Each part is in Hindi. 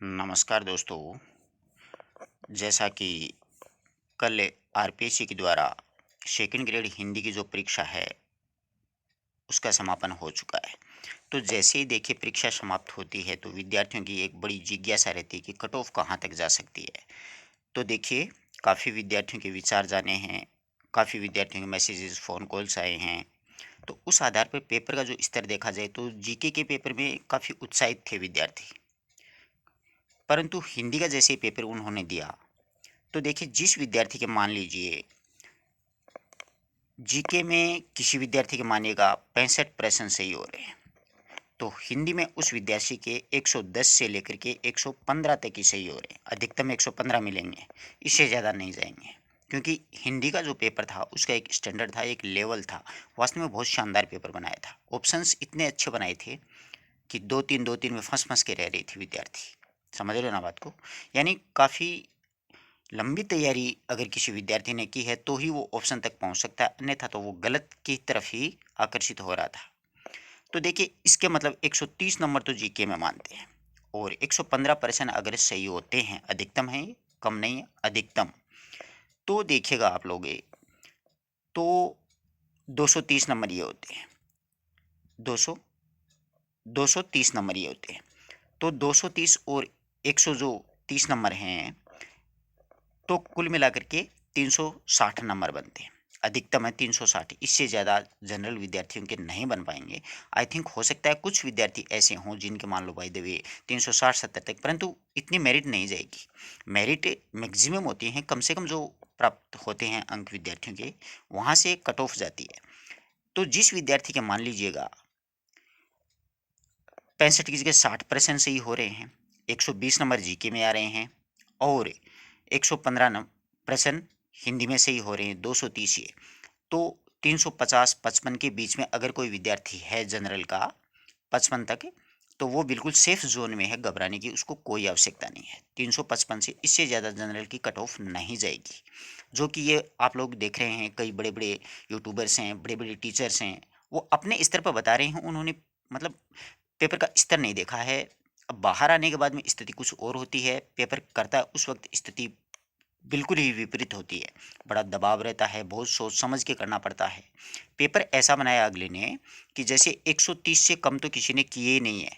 नमस्कार दोस्तों। जैसा कि कल आरपीएससी के द्वारा सेकंड ग्रेड हिंदी की जो परीक्षा है उसका समापन हो चुका है। तो जैसे ही देखिए परीक्षा समाप्त होती है तो विद्यार्थियों की एक बड़ी जिज्ञासा रहती है कि कट ऑफ कहाँ तक जा सकती है। तो देखिए काफ़ी विद्यार्थियों के विचार जाने हैं, काफ़ी विद्यार्थियों के मैसेजेस फ़ोन कॉल्स आए हैं। तो उस आधार पर पेपर का जो स्तर देखा जाए तो जीके के पेपर में काफ़ी उत्साहित थे विद्यार्थी, परंतु हिंदी का जैसे ही पेपर उन्होंने दिया तो देखिए जिस विद्यार्थी के मान लीजिए जीके में किसी विद्यार्थी के मानिएगा 65 प्रश्न सही हो रहे हैं, तो हिंदी में उस विद्यार्थी के 110 से लेकर के 115 तक ही सही हो रहे हैं। अधिकतम 115 मिलेंगे, इससे ज़्यादा नहीं जाएंगे। क्योंकि हिंदी का जो पेपर था उसका एक स्टैंडर्ड था, एक लेवल था। वास्तव में बहुत शानदार पेपर बनाया था। ऑप्शंस इतने अच्छे बनाए थे कि दो तीन में फंस के रह रही थी विद्यार्थी। समझ रहे हो ना बात को? यानी काफ़ी लंबी तैयारी अगर किसी विद्यार्थी ने की है तो ही वो ऑप्शन तक पहुंच सकता है, अन्यथा तो वो गलत की तरफ ही आकर्षित हो रहा था। तो देखिए इसके मतलब 130 नंबर तो जीके में मानते हैं और 115 प्रश्न अगर सही होते हैं, अधिकतम है, कम नहीं है, अधिकतम, तो देखिएगा आप लोग तो 230 नंबर ये होते हैं। 200 230 नंबर ये होते हैं। तो 230 और 100 जो 30 नंबर हैं, तो कुल मिलाकर के 360 नंबर बनते हैं। अधिकतम है 360, इससे ज़्यादा जनरल विद्यार्थियों के नहीं बन पाएंगे। आई थिंक हो सकता है कुछ विद्यार्थी ऐसे हों जिनके मान लो बाय द वे 360-70 तक, परंतु इतनी मेरिट नहीं जाएगी। मेरिट मैक्सिमम होती हैं, कम से कम जो प्राप्त होते हैं अंक विद्यार्थियों के, वहाँ से कट ऑफ जाती है। तो जिस विद्यार्थी के मान लीजिएगा 65 की जगह 60% सही हो रहे हैं, 120 नंबर जीके में आ रहे हैं और 115 प्रश्न हिंदी में सही हो रहे हैं, 230 ये, तो 350-55 के बीच में अगर कोई विद्यार्थी है जनरल का 55 तक, तो वो बिल्कुल सेफ जोन में है, घबराने की उसको कोई आवश्यकता नहीं है। 355 से इससे ज़्यादा जनरल की कट ऑफ नहीं जाएगी। जो कि ये आप लोग देख रहे हैं, कई बड़े बड़े यूट्यूबर्स हैं, बड़े बड़े टीचर्स हैं, वो अपने स्तर पर बता रहे हैं। उन्होंने मतलब पेपर का स्तर नहीं देखा है। अब बाहर आने के बाद में स्थिति कुछ और होती है, पेपर करता है उस वक्त स्थिति बिल्कुल ही विपरीत होती है। बड़ा दबाव रहता है, बहुत सोच समझ के करना पड़ता है। पेपर ऐसा बनाया अगले ने कि जैसे 130 से कम तो किसी ने किए ही नहीं है,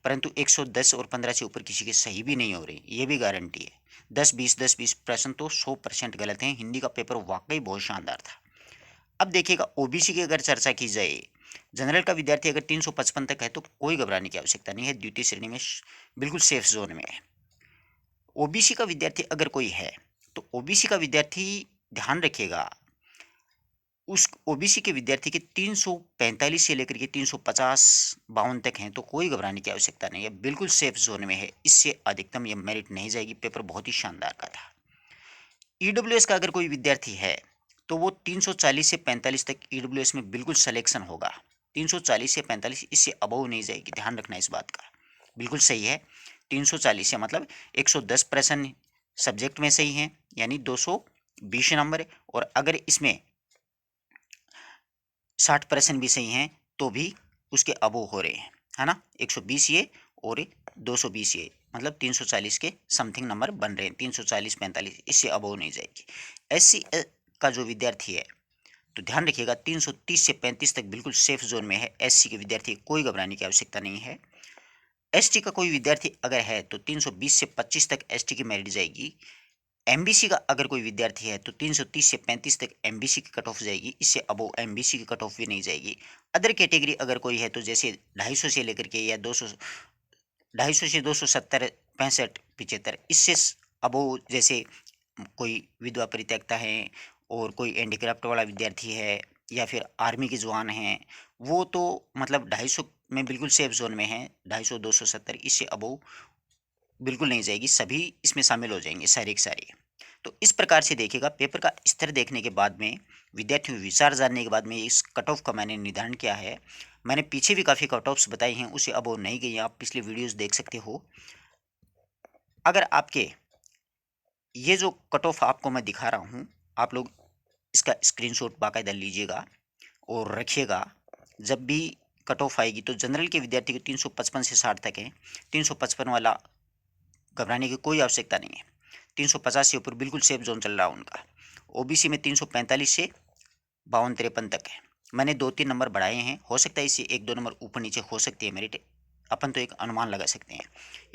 परंतु 110 और 15 से ऊपर किसी के सही भी नहीं हो रहे, ये भी गारंटी है। 10-20 प्रश्न तो 100% गलत हैं। हिंदी का पेपर वाकई बहुत शानदार था। अब देखिएगा ओबीसी की अगर चर्चा की जाए, जनरल का विद्यार्थी अगर 355 तक है तो कोई घबराने की आवश्यकता नहीं है, द्वितीय श्रेणी में बिल्कुल सेफ जोन में है। ओबीसी का विद्यार्थी अगर कोई है तो ओबीसी का विद्यार्थी ध्यान रखिएगा, उस ओबीसी के विद्यार्थी के 345 से लेकर के 350-52 तक हैं, तो कोई घबराने की आवश्यकता नहीं है, बिल्कुल सेफ जोन में है। इससे अधिकतम ये मेरिट नहीं जाएगी। पेपर बहुत ही शानदार का था। ईडब्ल्यूएस का अगर कोई विद्यार्थी है तो वो 340 से 45 तक ईडब्ल्यूएस में बिल्कुल सिलेक्शन होगा। 340 से 45, इससे अबव नहीं जाएगी, ध्यान रखना इस बात का। बिल्कुल सही है। 340 से मतलब 110 प्रश्न सब्जेक्ट में सही हैं, यानी 220 नंबर। और अगर इसमें 60% भी सही हैं तो भी उसके अबव हो रहे हैं, है ना। 120 ये और 220 ये, मतलब 340 के समथिंग नंबर बन रहे हैं। 340-45, इससे अबव नहीं जाएगी। एससी का जो विद्यार्थी है तो ध्यान रखिएगा 330 से 35 तक बिल्कुल सेफ जोन में है। एससी के विद्यार्थी कोई घबराने की आवश्यकता नहीं है। एसटी का कोई विद्यार्थी अगर है तो 320 से 25 तक एसटी की मेरिट जाएगी। एमबीसी का अगर कोई विद्यार्थी है तो 330 से 35 तक एमबीसी की कट ऑफ जाएगी, इससे अबव एमबीसी की कट ऑफ भी नहीं जाएगी। अदर कैटेगरी अगर कोई है तो जैसे 250 से लेकर के या 200, 250 से 270, 65, 75, इससे अबव, जैसे कोई विधवा परित्यक्ता है और कोई हैंडीक्राफ्ट वाला विद्यार्थी है या फिर आर्मी के जवान हैं, वो तो मतलब 250 में बिल्कुल सेफ जोन में है। 250, 270, इससे अबव बिल्कुल नहीं जाएगी, सभी इसमें शामिल हो जाएंगे सारे के सारे। तो इस प्रकार से देखिएगा, पेपर का स्तर देखने के बाद में, विद्यार्थियों के विचार जानने के बाद में इस कट ऑफ का मैंने निर्धारण किया है। मैंने पीछे भी काफ़ी कट ऑफ्स बताई हैं, उसे अब वो नहीं गई हैं, आप पिछले वीडियोस देख सकते हो। अगर आपके ये जो कट ऑफ आपको मैं दिखा रहा हूँ, आप लोग इसका स्क्रीनशॉट बाकायदा लीजिएगा और रखिएगा। जब भी कट ऑफ आएगी तो जनरल के विद्यार्थी को 355 से 60 तक है। 355 वाला घबराने की कोई आवश्यकता नहीं है। 350 से ऊपर बिल्कुल सेफ जोन चल रहा है उनका। ओबीसी में 345 से 52-53 तक है। मैंने 2-3 नंबर बढ़ाए हैं, हो सकता है इससे 1-2 नंबर ऊपर नीचे हो सकती है मेरिट, अपन तो एक अनुमान लगा सकते हैं।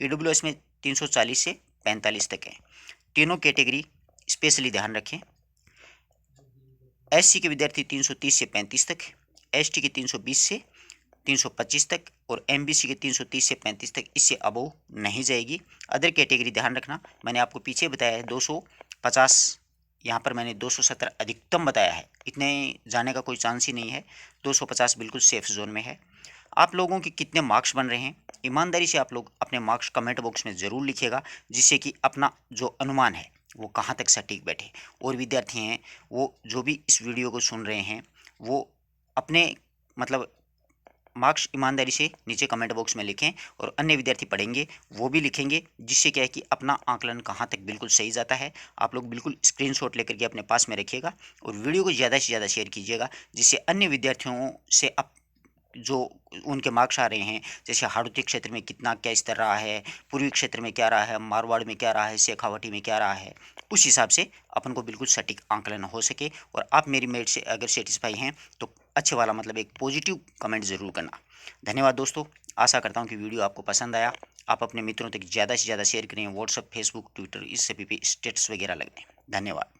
ईडब्ल्यूएस में 340 से 45 तक है। तीनों कैटेगरी स्पेशली ध्यान रखें। एससी के विद्यार्थी 330 से 35 तक, एसटी के 320 से 325 तक और एमबीसी के 330 से 35 तक, इससे अबोव नहीं जाएगी। अदर कैटेगरी ध्यान रखना, मैंने आपको पीछे बताया है 250, यहाँ पर मैंने 270 अधिकतम बताया है, इतने जाने का कोई चांस ही नहीं है। 250 बिल्कुल सेफ जोन में है। आप लोगों के कितने मार्क्स बन रहे हैं, ईमानदारी से आप लोग अपने मार्क्स कमेंट बॉक्स में ज़रूर लिखिएगा, जिससे कि अपना जो अनुमान है वो कहाँ तक सटीक बैठे। और विद्यार्थी हैं वो जो भी इस वीडियो को सुन रहे हैं वो अपने मतलब मार्क्स ईमानदारी से नीचे कमेंट बॉक्स में लिखें, और अन्य विद्यार्थी पढ़ेंगे वो भी लिखेंगे, जिससे क्या है कि अपना आकलन कहाँ तक बिल्कुल सही जाता है। आप लोग बिल्कुल स्क्रीनशॉट लेकर के अपने पास में रखिएगा और वीडियो को ज़्यादा से ज़्यादा शेयर कीजिएगा, जिससे अन्य विद्यार्थियों से जो उनके मार्क्स आ रहे हैं, जैसे हाड़ौती क्षेत्र में कितना क्या स्तर रहा है, पूर्वी क्षेत्र में क्या रहा है, मारवाड़ में क्या रहा है, शेखावाटी में क्या रहा है, उस हिसाब से अपन को बिल्कुल सटीक आंकलन हो सके। और आप मेरी मेरिट से अगर सेटिस्फाई हैं तो अच्छे वाला मतलब एक पॉजिटिव कमेंट ज़रूर करना। धन्यवाद दोस्तों, आशा करता हूँ कि वीडियो आपको पसंद आया। आप अपने मित्रों तक ज़्यादा से ज़्यादा शेयर करें, व्हाट्सअप, फेसबुक, ट्विटर, इस सभी पे स्टेटस वगैरह लगाएं। धन्यवाद।